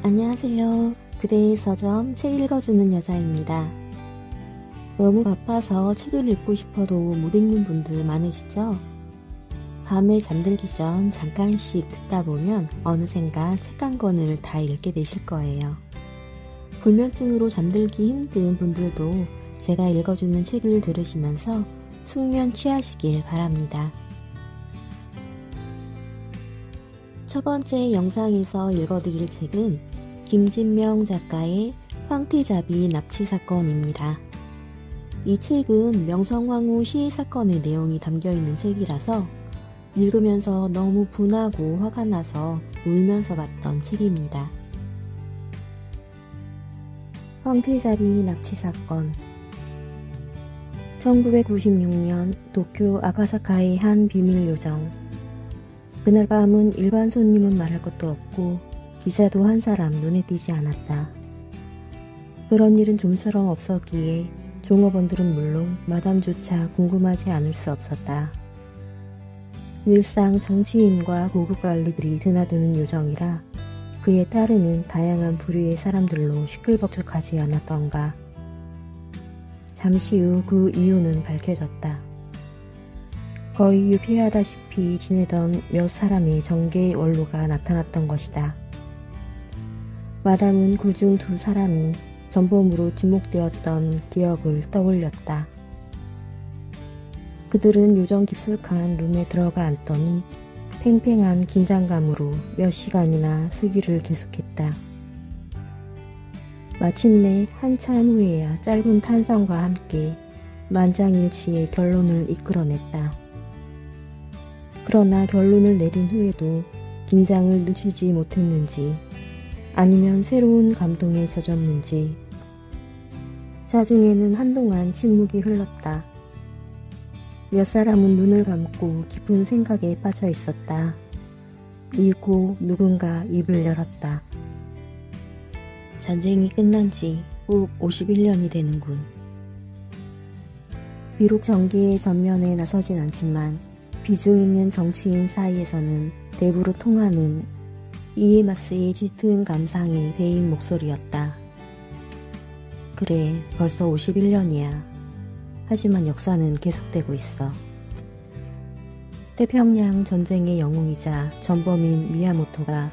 안녕하세요. 그대의 서점 책 읽어주는 여자입니다. 너무 바빠서 책을 읽고 싶어도 못 읽는 분들 많으시죠? 밤에 잠들기 전 잠깐씩 듣다 보면 어느샌가 책 한 권을 다 읽게 되실 거예요. 불면증으로 잠들기 힘든 분들도 제가 읽어주는 책을 들으시면서 숙면 취하시길 바랍니다. 첫 번째 영상에서 읽어드릴 책은 김진명 작가의 황태자비 납치사건입니다. 이 책은 명성황후 시해사건의 내용이 담겨있는 책이라서 읽으면서 너무 분하고 화가 나서 울면서 봤던 책입니다. 황태자비 납치사건. 1996년 도쿄 아가사카의 한 비밀요정. 그날 밤은 일반 손님은 말할 것도 없고 기사도 한 사람 눈에 띄지 않았다. 그런 일은 좀처럼 없었기에 종업원들은 물론 마담조차 궁금하지 않을 수 없었다. 늘상 정치인과 고급 관리들이 드나드는 요정이라 그에 따르는 다양한 부류의 사람들로 시끌벅적하지 않았던가. 잠시 후 그 이유는 밝혀졌다. 거의 유폐하다시피 지내던 몇 사람의 정계 원로가 나타났던 것이다. 마담은 그중 두 사람이 전범으로 지목되었던 기억을 떠올렸다. 그들은 요정 깊숙한 룸에 들어가 앉더니 팽팽한 긴장감으로 몇 시간이나 수기를 계속했다. 마침내 한참 후에야 짧은 탄성과 함께 만장일치의 결론을 이끌어냈다. 그러나 결론을 내린 후에도 긴장을 늦추지 못했는지 아니면 새로운 감동에 젖었는지 자중에는 한동안 침묵이 흘렀다. 몇 사람은 눈을 감고 깊은 생각에 빠져 있었다. 이윽고 누군가 입을 열었다. 전쟁이 끝난 지 꼭 51년이 되는군. 비록 정계의 전면에 나서진 않지만 비중 있는 정치인 사이에서는 대부로 통하는 이에마스의 짙은 감상이 배인 목소리였다. 그래, 벌써 51년이야. 하지만 역사는 계속되고 있어. 태평양 전쟁의 영웅이자 전범인 미야모토가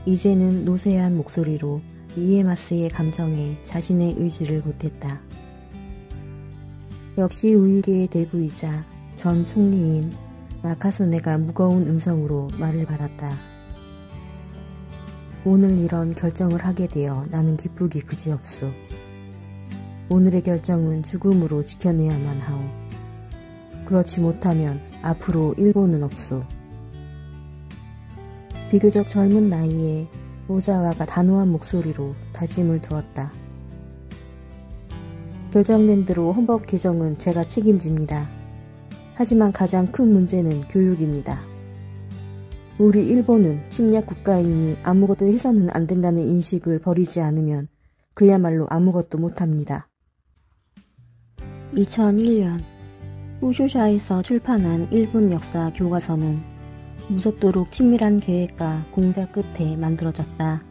이제는 노쇠한 목소리로 이에마스의 감정에 자신의 의지를 보탰다. 역시 우익의 대부이자 전 총리인 나카소네가 무거운 음성으로 말을 받았다. 오늘 이런 결정을 하게 되어 나는 기쁘기 그지없소. 오늘의 결정은 죽음으로 지켜내야만 하오. 그렇지 못하면 앞으로 일본은 없소. 비교적 젊은 나이에 오자와가 단호한 목소리로 다짐을 두었다. 결정된 대로 헌법 개정은 제가 책임집니다. 하지만 가장 큰 문제는 교육입니다. 우리 일본은 침략 국가이니 아무것도 해서는 안 된다는 인식을 버리지 않으면 그야말로 아무것도 못합니다. 2001년 후쇼샤에서 출판한 일본 역사 교과서는 무섭도록 친밀한 계획과 공작 끝에 만들어졌다.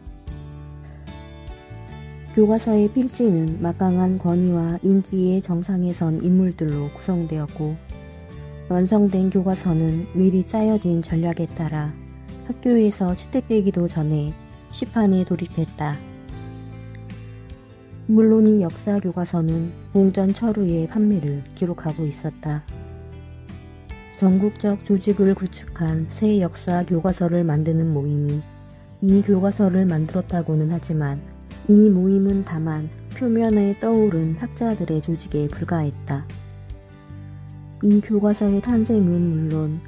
교과서의 필지는 막강한 권위와 인기의 정상에 선 인물들로 구성되었고 완성된 교과서는 미리 짜여진 전략에 따라 학교에서 채택되기도 전에 시판에 돌입했다. 물론 이 역사 교과서는 공전 철후의 판매를 기록하고 있었다. 전국적 조직을 구축한 새 역사 교과서를 만드는 모임이 이 교과서를 만들었다고는 하지만 이 모임은 다만 표면에 떠오른 학자들의 조직에 불과했다. 이 교과서의 탄생은 물론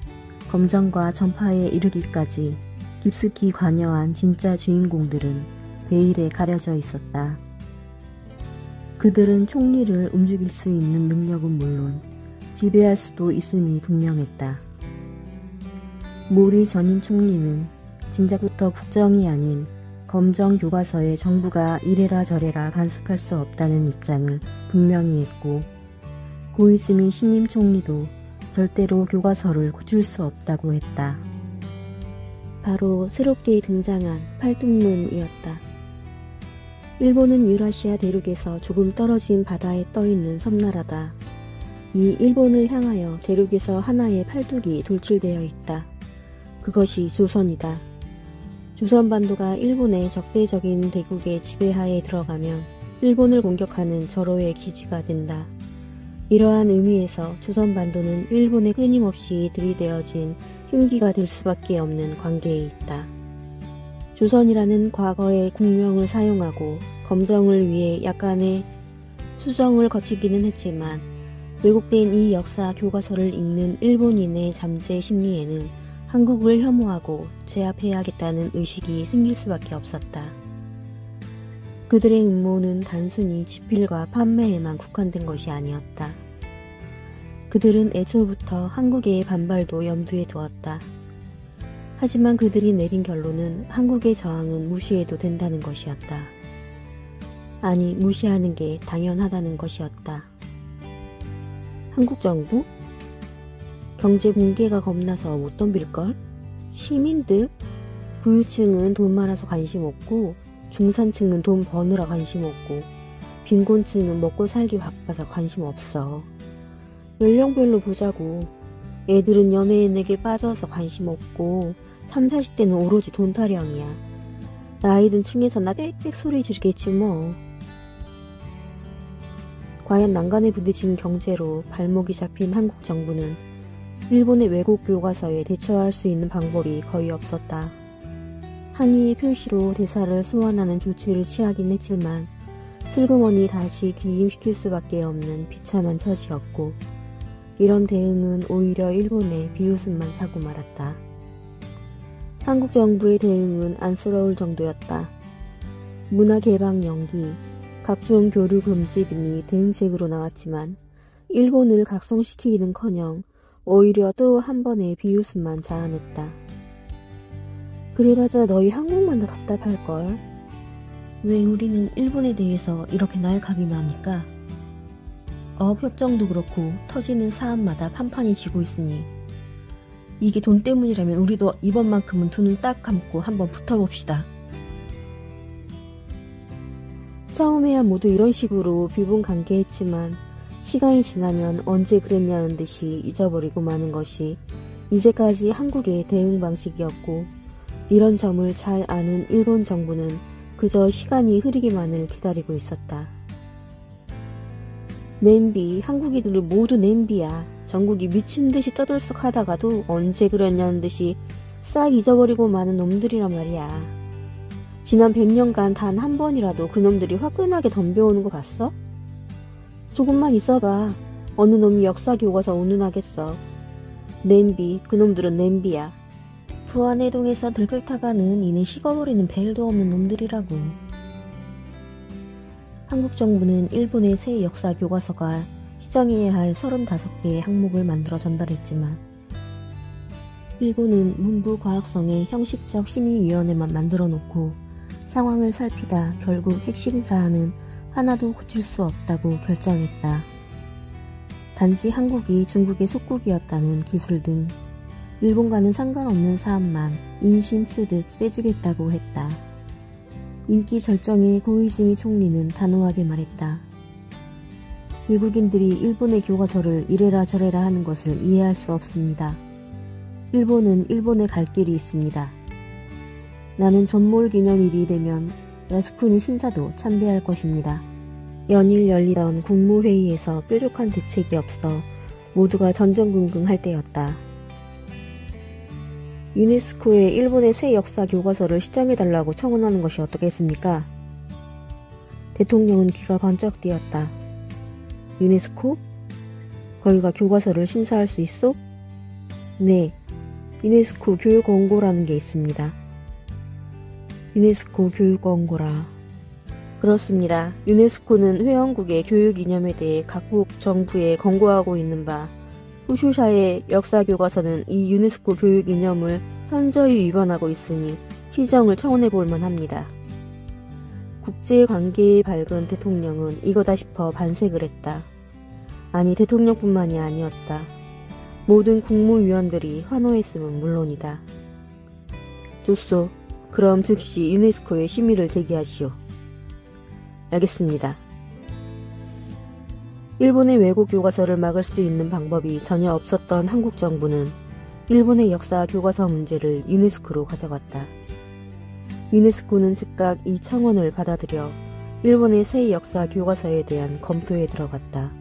검정과 전파에 이르기까지 깊숙이 관여한 진짜 주인공들은 베일에 가려져 있었다. 그들은 총리를 움직일 수 있는 능력은 물론 지배할 수도 있음이 분명했다. 모리 전임 총리는 진작부터 국정이 아닌 검정 교과서에 정부가 이래라 저래라 간섭할 수 없다는 입장을 분명히 했고 고이즈미 신임 총리도 절대로 교과서를 고칠 수 없다고 했다. 바로 새롭게 등장한 팔뚝문이었다. 일본은 유라시아 대륙에서 조금 떨어진 바다에 떠있는 섬나라다. 이 일본을 향하여 대륙에서 하나의 팔뚝이 돌출되어 있다. 그것이 조선이다. 조선반도가 일본의 적대적인 대국의 지배하에 들어가면 일본을 공격하는 절호의 기지가 된다. 이러한 의미에서 조선반도는 일본에 끊임없이 들이대어진 흉기가 될 수밖에 없는 관계에 있다. 조선이라는 과거의 국명을 사용하고 검정을 위해 약간의 수정을 거치기는 했지만 왜곡된 이 역사 교과서를 읽는 일본인의 잠재 심리에는 한국을 혐오하고 제압해야겠다는 의식이 생길 수밖에 없었다. 그들의 음모는 단순히 집필과 판매에만 국한된 것이 아니었다. 그들은 애초부터 한국의 반발도 염두에 두었다. 하지만 그들이 내린 결론은 한국의 저항은 무시해도 된다는 것이었다. 아니, 무시하는 게 당연하다는 것이었다. 한국 정부? 경제 붕괴가 겁나서 못 덤빌걸? 시민들? 부유층은 돈 많아서 관심 없고 중산층은 돈 버느라 관심 없고 빈곤층은 먹고 살기 바빠서 관심 없어. 연령별로 보자고. 애들은 연예인에게 빠져서 관심 없고 30, 40대는 오로지 돈 타령이야. 나이 든 층에서 나 빽빽 소리 지르겠지 뭐. 과연 난간에 부딪힌 경제로 발목이 잡힌 한국 정부는 일본의 왜곡 교과서에 대처할 수 있는 방법이 거의 없었다. 항의의 표시로 대사를 소환하는 조치를 취하긴 했지만 슬그머니 다시 귀임시킬 수밖에 없는 비참한 처지였고 이런 대응은 오히려 일본에 비웃음만 사고 말았다. 한국 정부의 대응은 안쓰러울 정도였다. 문화개방 연기, 각종 교류 금지 등이 대응책으로 나왔지만 일본을 각성시키기는커녕 오히려 또 한 번의 비웃음만 자아냈다. 그래봤자 너희 한국만 더 답답할걸. 왜 우리는 일본에 대해서 이렇게 날카기만 합니까? 어업협정도 그렇고 터지는 사안마다 판판이 지고 있으니 이게 돈 때문이라면 우리도 이번만큼은 두 눈 딱 감고 한번 붙어봅시다. 처음에야 모두 이런 식으로 비분간개했지만 시간이 지나면 언제 그랬냐는 듯이 잊어버리고 마는 것이 이제까지 한국의 대응 방식이었고 이런 점을 잘 아는 일본 정부는 그저 시간이 흐르기만을 기다리고 있었다. 냄비, 한국인들 모두 냄비야. 전국이 미친듯이 떠들썩 하다가도 언제 그랬냐는 듯이 싹 잊어버리고 마는 놈들이란 말이야. 지난 100년간 단 한 번이라도 그놈들이 화끈하게 덤벼오는 거 봤어? 조금만 있어봐. 어느 놈이 역사 교과서 운운하겠어. 냄비, 그놈들은 냄비야. 부안해동에서 들끓 타가는 이는 식어버리는 벨도 없는 놈들이라고. 한국 정부는 일본의 새 역사 교과서가 시정해야 할 35개의 항목을 만들어 전달했지만 일본은 문부과학성의 형식적 심의위원회만 만들어 놓고 상황을 살피다 결국 핵심 사안은 하나도 고칠 수 없다고 결정했다. 단지 한국이 중국의 속국이었다는 기술 등 일본과는 상관없는 사안만 인심 쓰듯 빼주겠다고 했다. 인기 절정의 고이즈미 총리는 단호하게 말했다. 외국인들이 일본의 교과서를 이래라 저래라 하는 것을 이해할 수 없습니다. 일본은 일본의 갈 길이 있습니다. 나는 전몰 기념일이 되면 야스쿠니 신사도 참배할 것입니다. 연일 열리던 국무회의에서 뾰족한 대책이 없어 모두가 전전긍긍할 때였다. 유네스코에 일본의 새 역사 교과서를 시정해달라고 청원하는 것이 어떻겠습니까? 대통령은 귀가 번쩍 뜨였다. 유네스코? 거기가 교과서를 심사할 수 있어? 네, 유네스코 교육원고라는 게 있습니다. 유네스코 교육원고라. 그렇습니다. 유네스코는 회원국의 교육 이념에 대해 각국 정부에 권고하고 있는 바 후슈샤의 역사 교과서는 이 유네스코 교육 이념을 현저히 위반하고 있으니 시정을 청원해 볼 만합니다. 국제관계에 밝은 대통령은 이거다 싶어 반색을 했다. 아니, 대통령뿐만이 아니었다. 모든 국무위원들이 환호했음은 물론이다. 좋소. 그럼 즉시 유네스코에 심의를 제기하시오. 알겠습니다. 일본의 외국 교과서를 막을 수 있는 방법이 전혀 없었던 한국 정부는 일본의 역사 교과서 문제를 유네스코로 가져갔다. 유네스코는 즉각 이 청원을 받아들여 일본의 새 역사 교과서에 대한 검토에 들어갔다.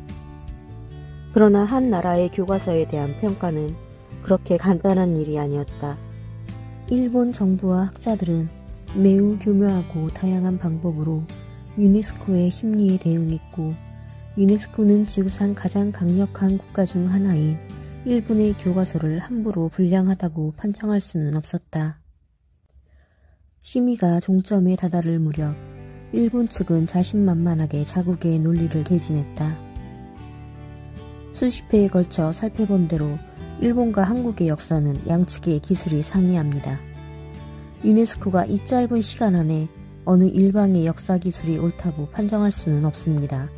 그러나 한 나라의 교과서에 대한 평가는 그렇게 간단한 일이 아니었다. 일본 정부와 학자들은 매우 교묘하고 다양한 방법으로 유네스코의 심리에 대응했고, 유네스코는 지구상 가장 강력한 국가 중 하나인 일본의 교과서를 함부로 불량하다고 판정할 수는 없었다. 심의가 종점에 다다를 무렵 일본 측은 자신만만하게 자국의 논리를 개진했다. 수십 회에 걸쳐 살펴본 대로 일본과 한국의 역사는 양측의 기술이 상이합니다. 유네스코가 이 짧은 시간 안에 어느 일방의 역사 기술이 옳다고 판정할 수는 없습니다.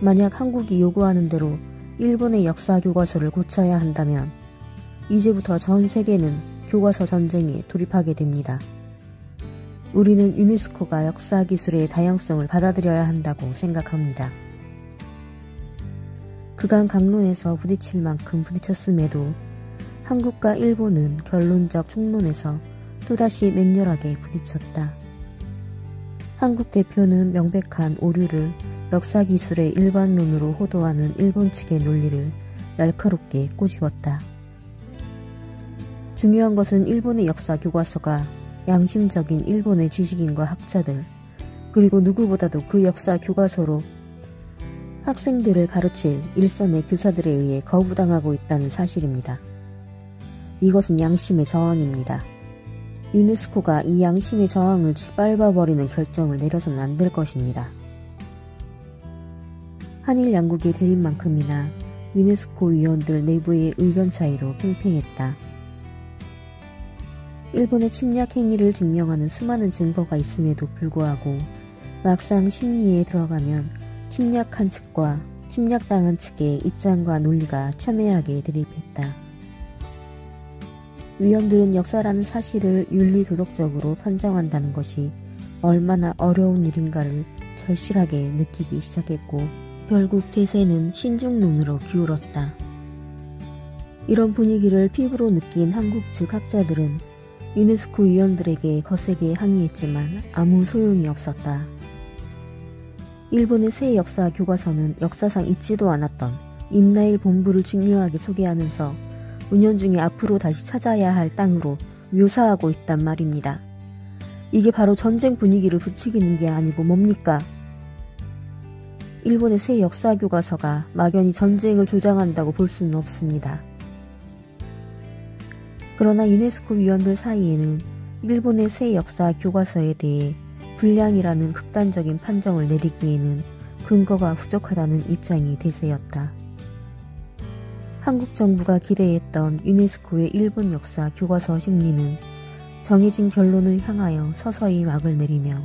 만약 한국이 요구하는 대로 일본의 역사 교과서를 고쳐야 한다면 이제부터 전 세계는 교과서 전쟁에 돌입하게 됩니다. 우리는 유네스코가 역사 기술의 다양성을 받아들여야 한다고 생각합니다. 그간 강론에서 부딪힐 만큼 부딪혔음에도 한국과 일본은 결론적 총론에서 또다시 맹렬하게 부딪혔다. 한국 대표는 명백한 오류를 역사기술의 일반론으로 호도하는 일본 측의 논리를 날카롭게 꼬집었다. 중요한 것은 일본의 역사 교과서가 양심적인 일본의 지식인과 학자들, 그리고 누구보다도 그 역사 교과서로 학생들을 가르칠 일선의 교사들에 의해 거부당하고 있다는 사실입니다. 이것은 양심의 저항입니다. 유네스코가 이 양심의 저항을 짓밟아버리는 결정을 내려서는 안 될 것입니다. 한일 양국의 대립만큼이나 유네스코 위원들 내부의 의견 차이도 팽팽했다. 일본의 침략 행위를 증명하는 수많은 증거가 있음에도 불구하고 막상 심리에 들어가면 침략한 측과 침략당한 측의 입장과 논리가 첨예하게 대립했다. 위원들은 역사라는 사실을 윤리도덕적으로 판정한다는 것이 얼마나 어려운 일인가를 절실하게 느끼기 시작했고, 결국 대세는 신중론으로 기울었다. 이런 분위기를 피부로 느낀 한국 측 학자들은 유네스코 위원들에게 거세게 항의했지만 아무 소용이 없었다. 일본의 새 역사 교과서는 역사상 있지도 않았던 임나일 본부를 중요하게 소개하면서 은연중에 앞으로 다시 찾아야 할 땅으로 묘사하고 있단 말입니다. 이게 바로 전쟁 분위기를 부추기는 게 아니고 뭡니까? 일본의 새 역사 교과서가 막연히 전쟁을 조장한다고 볼 수는 없습니다. 그러나 유네스코 위원들 사이에는 일본의 새 역사 교과서에 대해 불량이라는 극단적인 판정을 내리기에는 근거가 부족하다는 입장이 대세였다. 한국 정부가 기대했던 유네스코의 일본 역사 교과서 심리는 정해진 결론을 향하여 서서히 막을 내리며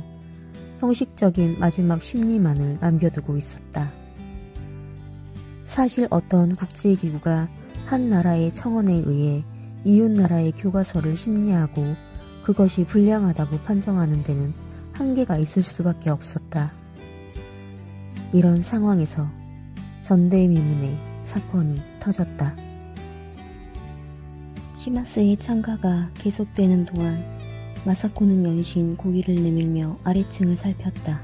형식적인 마지막 심리만을 남겨두고 있었다. 사실 어떤 국제기구가 한 나라의 청원에 의해 이웃 나라의 교과서를 심리하고 그것이 불량하다고 판정하는 데는 한계가 있을 수밖에 없었다. 이런 상황에서 전대미문의 사건이 터졌다. 시마스의 참가가 계속되는 동안 마사코는 연신 고개를 내밀며 아래층을 살폈다.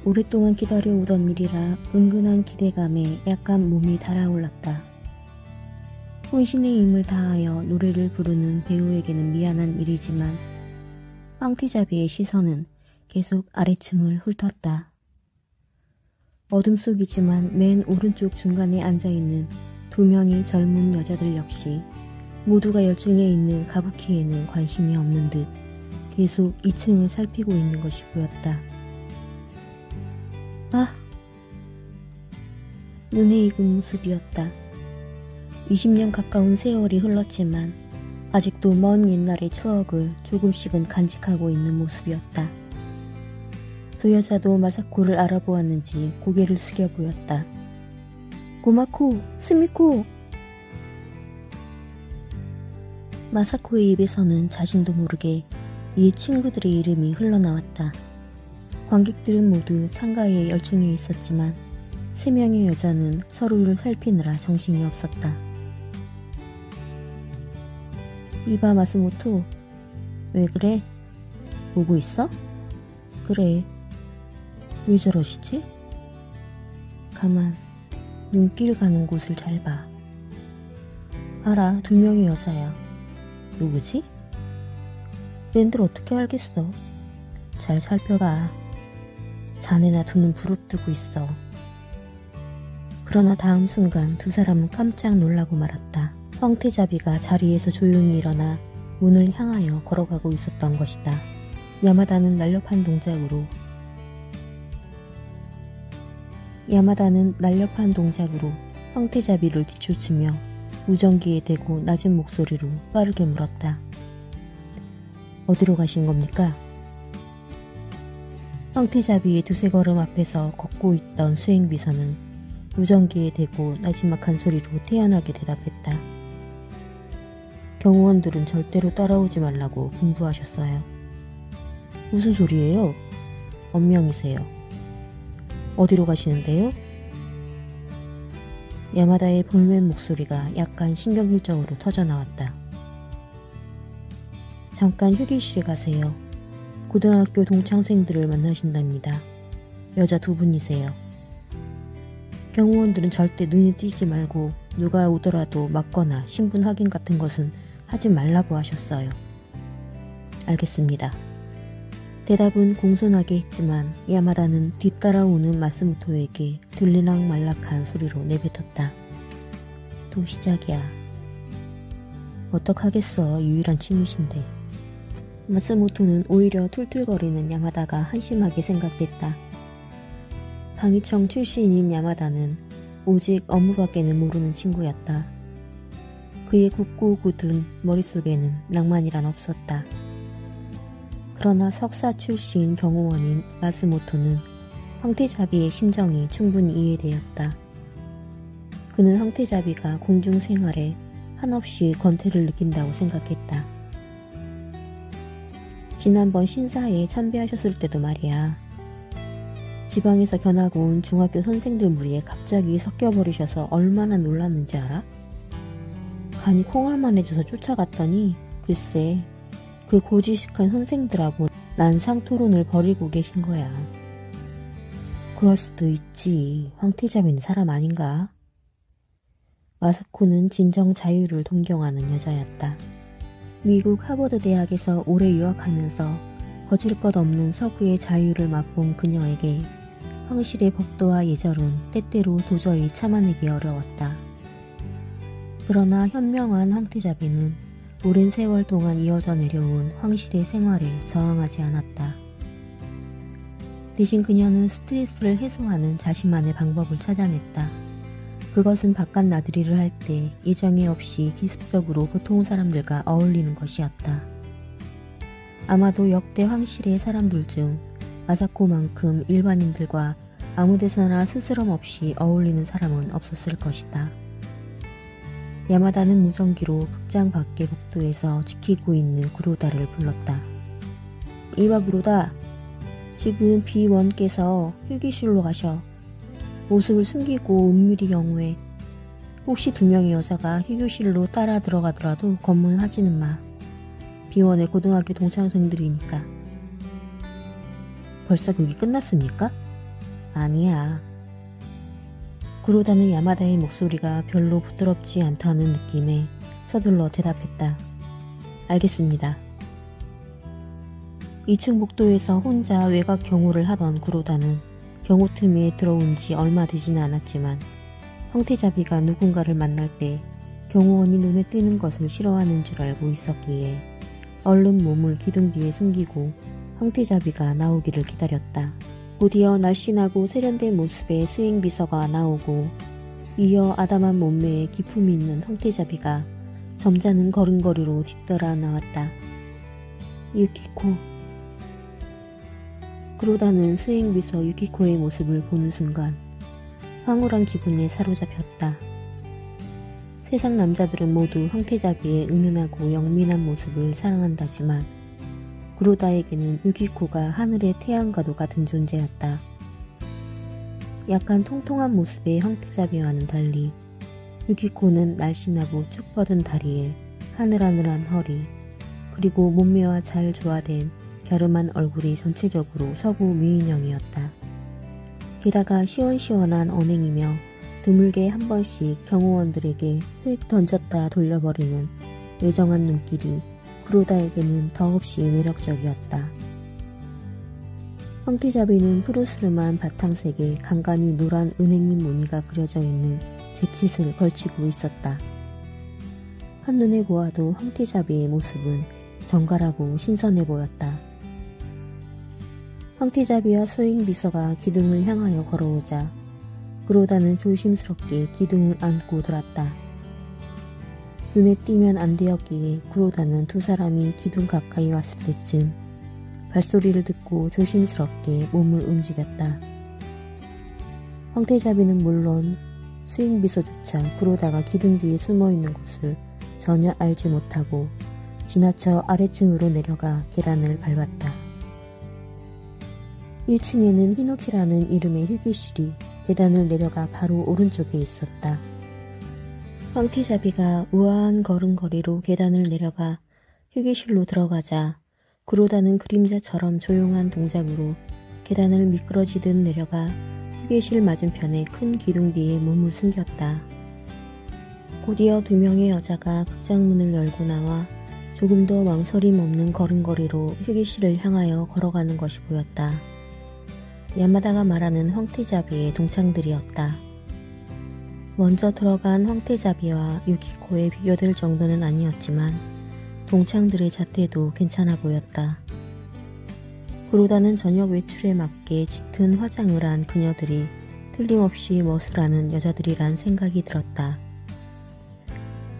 오랫동안 기다려오던 일이라 은근한 기대감에 약간 몸이 달아올랐다. 혼신의 힘을 다하여 노래를 부르는 배우에게는 미안한 일이지만 황태자비의 시선은 계속 아래층을 훑었다. 어둠 속이지만 맨 오른쪽 중간에 앉아있는 두 명의 젊은 여자들 역시 모두가 열중해 있는 가부키에는 관심이 없는 듯 계속 2층을 살피고 있는 것이 보였다. 아! 눈에 익은 모습이었다. 20년 가까운 세월이 흘렀지만 아직도 먼 옛날의 추억을 조금씩은 간직하고 있는 모습이었다. 두 여자도 마사코를 알아보았는지 고개를 숙여 보였다. 고마코, 스미코! 마사코의 입에서는 자신도 모르게 이 친구들의 이름이 흘러나왔다. 관객들은 모두 참가에 열중해 있었지만 3명의 여자는 서로를 살피느라 정신이 없었다. 이봐 마스모토, 왜 그래? 보고 있어? 그래. 왜 저러시지? 가만, 눈길 가는 곳을 잘 봐. 알아, 2명의 여자야. 누구지? 랜들 어떻게 알겠어? 잘 살펴봐. 자네나 두 눈 부릅뜨고 있어. 그러나 다음 순간 두 사람은 깜짝 놀라고 말았다. 황태자비가 자리에서 조용히 일어나 문을 향하여 걸어가고 있었던 것이다. 야마다는 날렵한 동작으로 황태자비를 뒤쫓으며 무전기에 대고 낮은 목소리로 빠르게 물었다. 어디로 가신 겁니까? 황태자비의 2-3걸음 앞에서 걷고 있던 수행비서는 무전기에 대고 나지막한 소리로 태연하게 대답했다. 경호원들은 절대로 따라오지 말라고 분부하셨어요. 무슨 소리예요? 언명이세요. 어디로 가시는데요? 야마다의 볼멘 목소리가 약간 신경질적으로 터져나왔다. 잠깐 휴게실에 가세요. 고등학교 동창생들을 만나신답니다. 여자 2분이세요. 경호원들은 절대 눈이 띄지 말고 누가 오더라도 막거나 신분 확인 같은 것은 하지 말라고 하셨어요. 알겠습니다. 대답은 공손하게 했지만 야마다는 뒤따라오는 마스모토에게 들리락말락한 소리로 내뱉었다. 또 시작이야. 어떡하겠어, 유일한 취미신데. 마스모토는 오히려 툴툴거리는 야마다가 한심하게 생각됐다. 방위청 출신인 야마다는 오직 업무밖에는 모르는 친구였다. 그의 굳고 굳은 머릿속에는 낭만이란 없었다. 그러나 석사 출신 경호원인 마스모토는 황태자비의 심정이 충분히 이해되었다. 그는 황태자비가 궁중 생활에 한없이 권태를 느낀다고 생각했다. 지난번 신사에 참배하셨을 때도 말이야. 지방에서 견학 온 중학교 선생들 무리에 갑자기 섞여버리셔서 얼마나 놀랐는지 알아? 간이 콩알만해져서 쫓아갔더니 글쎄 그 고지식한 선생들하고 난상토론을 벌이고 계신 거야. 그럴 수도 있지. 황태자비는 사람 아닌가? 마사코는 진정 자유를 동경하는 여자였다. 미국 하버드 대학에서 오래 유학하면서 거질 것 없는 서구의 자유를 맛본 그녀에게 황실의 법도와 예절은 때때로 도저히 참아내기 어려웠다. 그러나 현명한 황태자비는 오랜 세월 동안 이어져 내려온 황실의 생활에 저항하지 않았다. 대신 그녀는 스트레스를 해소하는 자신만의 방법을 찾아냈다. 그것은 바깥 나들이를 할 때 예정에 없이 기습적으로 보통 사람들과 어울리는 것이었다. 아마도 역대 황실의 사람들 중 마사코만큼 일반인들과 아무데서나 스스럼 없이 어울리는 사람은 없었을 것이다. 야마다는 무전기로 극장 밖의 복도에서 지키고 있는 구로다를 불렀다. 이봐 구로다, 지금 비원께서 휴게실로 가셔. 모습을 숨기고 은밀히 경우에 혹시 2명의 여자가 휴게실로 따라 들어가더라도 검문하지는 마. 비원의 고등학교 동창생들이니까. 벌써 그게 끝났습니까? 아니야. 구로다는 야마다의 목소리가 별로 부드럽지 않다는 느낌에 서둘러 대답했다. 알겠습니다. 2층 복도에서 혼자 외곽 경호를 하던 구로다는 경호 틈에 들어온 지 얼마 되지는 않았지만 황태자비가 누군가를 만날 때 경호원이 눈에 띄는 것을 싫어하는 줄 알고 있었기에 얼른 몸을 기둥 뒤에 숨기고 황태자비가 나오기를 기다렸다. 곧이어 날씬하고 세련된 모습의 수행비서가 나오고 이어 아담한 몸매에 기품이 있는 황태자비가 점잖은 걸음걸이로 뒤따라 나왔다. 유키코. 그로다는 수행비서 유키코의 모습을 보는 순간 황홀한 기분에 사로잡혔다. 세상 남자들은 모두 황태자비의 은은하고 영민한 모습을 사랑한다지만 구로다에게는 유기코가 하늘의 태양과도 같은 존재였다. 약간 통통한 모습의 황태자비와는 달리 유기코는 날씬하고 쭉 뻗은 다리에 하늘하늘한 허리, 그리고 몸매와 잘 조화된 갸름한 얼굴이 전체적으로 서구 미인형이었다. 게다가 시원시원한 언행이며 드물게 한 번씩 경호원들에게 휙 던졌다 돌려버리는 외정한 눈길이 구로다에게는 더없이 매력적이었다. 황태자비는 푸르스름한 바탕색에 간간히 노란 은행잎 무늬가 그려져 있는 재킷을 걸치고 있었다. 한눈에 보아도 황태자비의 모습은 정갈하고 신선해 보였다. 황태자비와 수행비서가 기둥을 향하여 걸어오자 구로다는 조심스럽게 기둥을 안고 돌았다. 눈에 띄면 안 되었기에 구로다는 두 사람이 기둥 가까이 왔을 때쯤 발소리를 듣고 조심스럽게 몸을 움직였다. 황태자비는 물론 수행비서조차 구로다가 기둥 뒤에 숨어있는 곳을 전혀 알지 못하고 지나쳐 아래층으로 내려가 계단을 밟았다. 1층에는 히노키라는 이름의 휴게실이 계단을 내려가 바로 오른쪽에 있었다. 황태자비가 우아한 걸음걸이로 계단을 내려가 휴게실로 들어가자 구로다는 그림자처럼 조용한 동작으로 계단을 미끄러지듯 내려가 휴게실 맞은편의 큰 기둥 뒤에 몸을 숨겼다. 곧이어 두 명의 여자가 극장문을 열고 나와 조금 더 망설임 없는 걸음걸이로 휴게실을 향하여 걸어가는 것이 보였다. 야마다가 말하는 황태자비의 동창들이었다. 먼저 들어간 황태자비와 유기코에 비교될 정도는 아니었지만 동창들의 잣대도 괜찮아 보였다. 구로다는 저녁 외출에 맞게 짙은 화장을 한 그녀들이 틀림없이 머슬하는 여자들이란 생각이 들었다.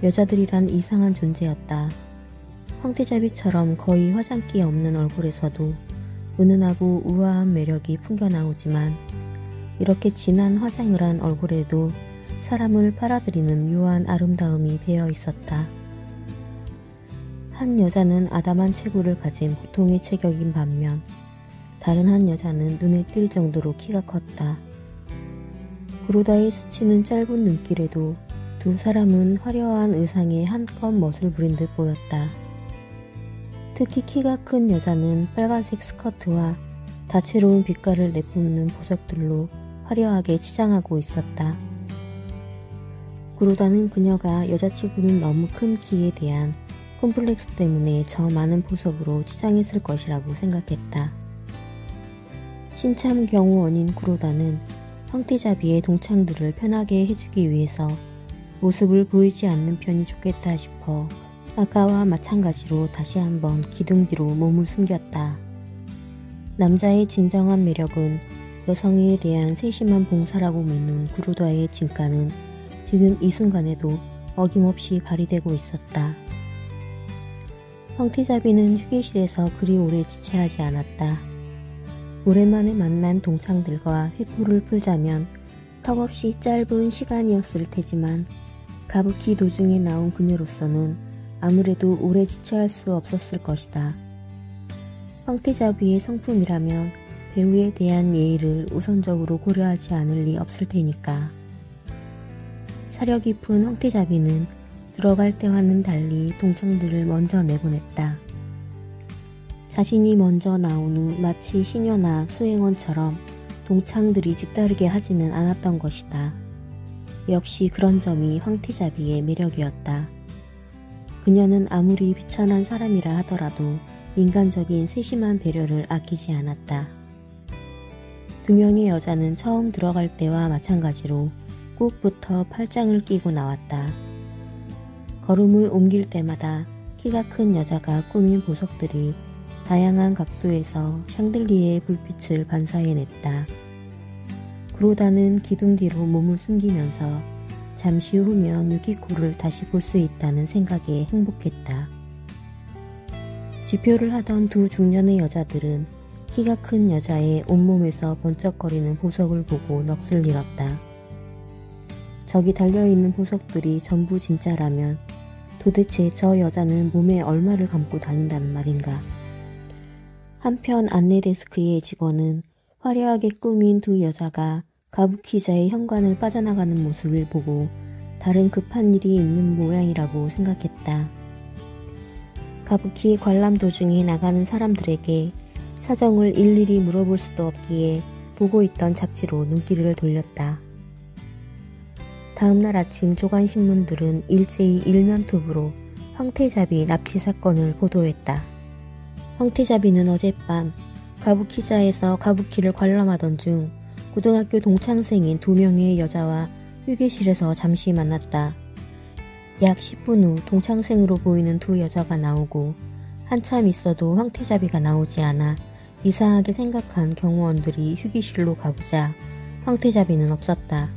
여자들이란 이상한 존재였다. 황태자비처럼 거의 화장기 없는 얼굴에서도 은은하고 우아한 매력이 풍겨나오지만 이렇게 진한 화장을 한 얼굴에도 사람을 빨아들이는 묘한 아름다움이 배어 있었다. 한 여자는 아담한 체구를 가진 보통의 체격인 반면 다른 한 여자는 눈에 띌 정도로 키가 컸다. 구로다의 스치는 짧은 눈길에도 두 사람은 화려한 의상에 한껏 멋을 부린 듯 보였다. 특히 키가 큰 여자는 빨간색 스커트와 다채로운 빛깔을 내뿜는 보석들로 화려하게 치장하고 있었다. 구로다는 그녀가 여자치고는 너무 큰 키에 대한 콤플렉스 때문에 저 많은 보석으로 치장했을 것이라고 생각했다. 신참 경호원인 구로다는 황태자비의 동창들을 편하게 해주기 위해서 모습을 보이지 않는 편이 좋겠다 싶어 아까와 마찬가지로 다시 한번 기둥 뒤로 몸을 숨겼다. 남자의 진정한 매력은 여성에 대한 세심한 봉사라고 믿는 구로다의 진가는 지금 이 순간에도 어김없이 발휘되고 있었다. 황태자비는 휴게실에서 그리 오래 지체하지 않았다. 오랜만에 만난 동창들과 회포를 풀자면 턱없이 짧은 시간이었을 테지만 가부키 도중에 나온 그녀로서는 아무래도 오래 지체할 수 없었을 것이다. 황태자비의 성품이라면 배우에 대한 예의를 우선적으로 고려하지 않을 리 없을 테니까. 사려 깊은 황태자비는 들어갈 때와는 달리 동창들을 먼저 내보냈다. 자신이 먼저 나온 후 마치 시녀나 수행원처럼 동창들이 뒤따르게 하지는 않았던 것이다. 역시 그런 점이 황태자비의 매력이었다. 그녀는 아무리 비천한 사람이라 하더라도 인간적인 세심한 배려를 아끼지 않았다. 두 명의 여자는 처음 들어갈 때와 마찬가지로 꼭부터 팔짱을 끼고 나왔다. 걸음을 옮길 때마다 키가 큰 여자가 꾸민 보석들이 다양한 각도에서 샹들리에의 불빛을 반사해냈다. 구로다는 기둥 뒤로 몸을 숨기면서 잠시 후면 유기코를 다시 볼 수 있다는 생각에 행복했다. 지표를 하던 두 중년의 여자들은 키가 큰 여자의 온몸에서 번쩍거리는 보석을 보고 넋을 잃었다. 저기 달려있는 보석들이 전부 진짜라면 도대체 저 여자는 몸에 얼마를 감고 다닌다는 말인가? 한편 안내데스크의 직원은 화려하게 꾸민 두 여자가 가부키자의 현관을 빠져나가는 모습을 보고 다른 급한 일이 있는 모양이라고 생각했다. 가부키 관람 도중에 나가는 사람들에게 사정을 일일이 물어볼 수도 없기에 보고 있던 잡지로 눈길을 돌렸다. 다음날 아침 조간신문들은 일제히 일면톱으로 황태자비 납치 사건을 보도했다. 황태자비는 어젯밤 가부키자에서 가부키를 관람하던 중 고등학교 동창생인 2명의 여자와 휴게실에서 잠시 만났다. 약 10분 후 동창생으로 보이는 두 여자가 나오고 한참 있어도 황태자비가 나오지 않아 이상하게 생각한 경호원들이 휴게실로 가보자 황태자비는 없었다.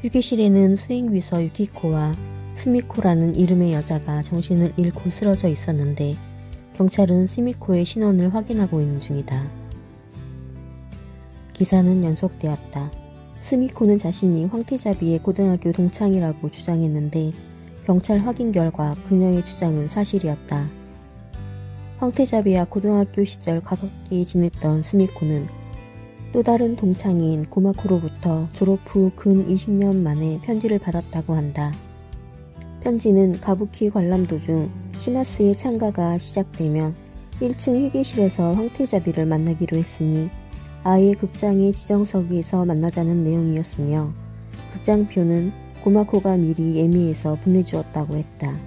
휴게실에는 수행비서 유키코와 스미코라는 이름의 여자가 정신을 잃고 쓰러져 있었는데 경찰은 스미코의 신원을 확인하고 있는 중이다. 기사는 연속되었다. 스미코는 자신이 황태자비의 고등학교 동창이라고 주장했는데 경찰 확인 결과 그녀의 주장은 사실이었다. 황태자비와 고등학교 시절 가깝게 지냈던 스미코는 또 다른 동창인 고마코로부터 졸업 후 근 20년 만에 편지를 받았다고 한다. 편지는 가부키 관람 도중 시마스의 참가가 시작되면 1층 휴게실에서 황태자비를 만나기로 했으니 아예 극장의 지정석에서 만나자는 내용이었으며 극장표는 고마코가 미리 예매해서 보내주었다고 했다.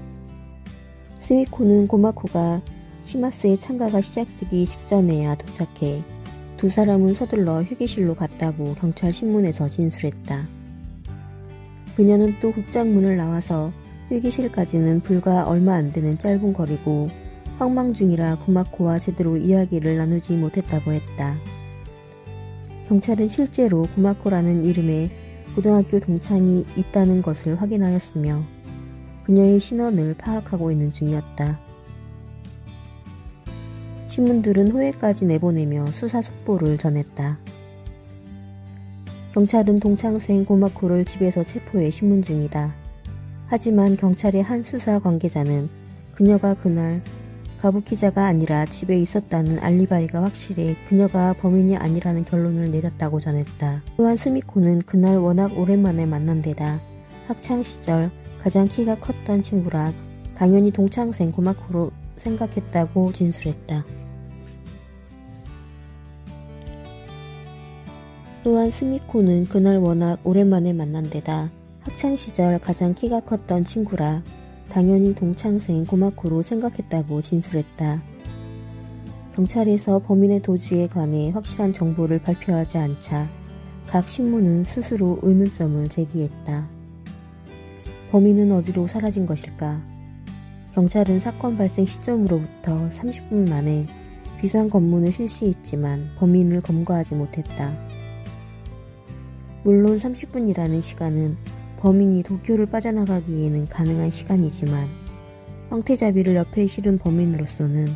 스미코는 고마코가 시마스의 참가가 시작되기 직전에야 도착해 두 사람은 서둘러 휴게실로 갔다고 경찰 신문에서 진술했다. 그녀는 또 극장문을 나와서 휴게실까지는 불과 얼마 안 되는 짧은 거리고 황망 중이라 고마코와 제대로 이야기를 나누지 못했다고 했다. 경찰은 실제로 고마코라는 이름의 고등학교 동창이 있다는 것을 확인하였으며 그녀의 신원을 파악하고 있는 중이었다. 신문들은 호해까지 내보내며 수사 속보를 전했다. 경찰은 동창생 고마코를 집에서 체포해 신문 중이다. 하지만 경찰의 한 수사 관계자는 그녀가 그날 가부키자가 아니라 집에 있었다는 알리바이가 확실해 그녀가 범인이 아니라는 결론을 내렸다고 전했다. 또한 스미코는 그날 워낙 오랜만에 만난 데다 학창시절 가장 키가 컸던 친구라 당연히 동창생 고마코로 생각했다고 진술했다. 또한 스미코는 그날 워낙 오랜만에 만난 데다 학창시절 가장 키가 컸던 친구라 당연히 동창생 고마코로 생각했다고 진술했다. 경찰에서 범인의 도주에 관해 확실한 정보를 발표하지 않자 각 신문은 스스로 의문점을 제기했다. 범인은 어디로 사라진 것일까? 경찰은 사건 발생 시점으로부터 30분 만에 비상 검문을 실시했지만 범인을 검거하지 못했다. 물론 30분이라는 시간은 범인이 도쿄를 빠져나가기에는 가능한 시간이지만 황태자비를 옆에 실은 범인으로서는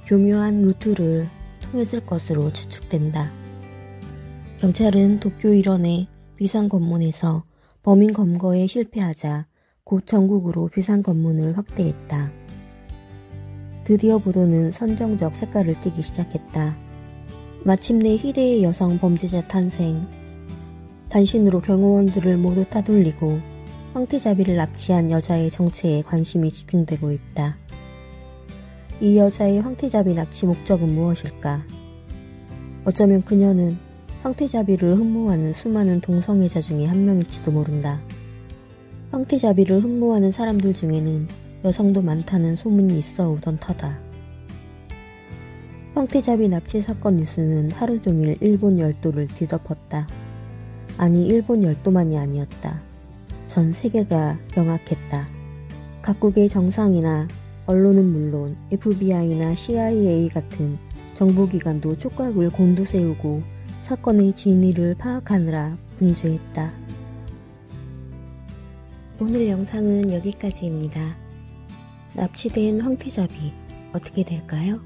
교묘한 루트를 통했을 것으로 추측된다. 경찰은 도쿄 일원의 비상검문에서 범인 검거에 실패하자 곧 전국으로 비상검문을 확대했다. 드디어 보도는 선정적 색깔을 띠기 시작했다. 마침내 희대의 여성 범죄자 탄생, 단신으로 경호원들을 모두 따돌리고 황태자비를 납치한 여자의 정체에 관심이 집중되고 있다. 이 여자의 황태자비 납치 목적은 무엇일까? 어쩌면 그녀는 황태자비를 흠모하는 수많은 동성애자 중에 한 명일지도 모른다. 황태자비를 흠모하는 사람들 중에는 여성도 많다는 소문이 있어 오던 터다. 황태자비 납치 사건 뉴스는 하루 종일 일본 열도를 뒤덮었다. 아니 일본 열도만이 아니었다. 전 세계가 경악했다. 각국의 정상이나 언론은 물론 FBI나 CIA 같은 정보기관도 촉각을 곤두세우고 사건의 진위를 파악하느라 분주했다. 오늘 영상은 여기까지입니다. 납치된 황태자비 어떻게 될까요?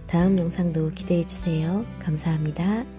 다음 영상도 기대해주세요. 감사합니다.